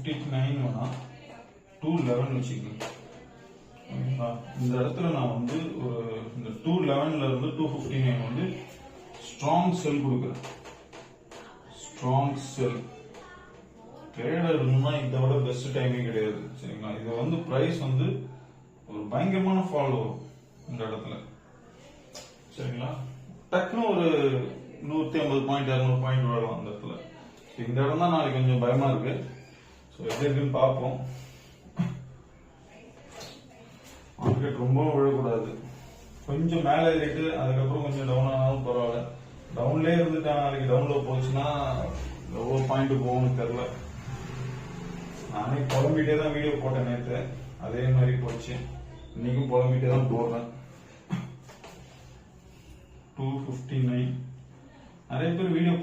259 வேணா 211 வச்சுக்கோங்க. இந்த இடத்துல நான் வந்து ஒரு இந்த 211ல இருந்து 259 வந்து ஸ்ட்ராங் செல் கொடுக்குறேன். ஸ்ட்ராங் செல் ட்ரேடர் இருந்தா இதை விட பெஸ்ட் டைமே கிடையாது. சரிங்களா, இது வந்து பிரைஸ் வந்து ஒரு பயங்கரமான ஃபால் வரும் இந்த இடத்துல. சரிங்களா, டக்குன்னு ஒரு 150 பாயிண்ட் 200 பாயிண்ட் வரலாம் அந்த இடத்துல. இந்த இடம் தான் நாளைக்கு கொஞ்சம் பயமா இருக்கு. ஸோ எப்படி இருக்குன்னு பார்ப்போம். மார்க்கெட் ரொம்ப விழக்கூடாது, கொஞ்சம் மேலே ஏறிட்டு அதுக்கப்புறம் கொஞ்சம் டவுன் ஆனாலும் பரவாயில்ல. டவுன்லேயே இருந்துட்டா நாளைக்கு டவுன்ல போச்சுன்னா எவ்வளோ பாயிண்ட் போகும்னு தெரியல. நானே புலம்பிட்டே தான் வீடியோ போட்டேன் நேற்று, அதே மாதிரி போச்சு. இன்னைக்கும் புலம்பிட்டே தான் போடுறேன். 259 நிறைய பேர் வீடியோ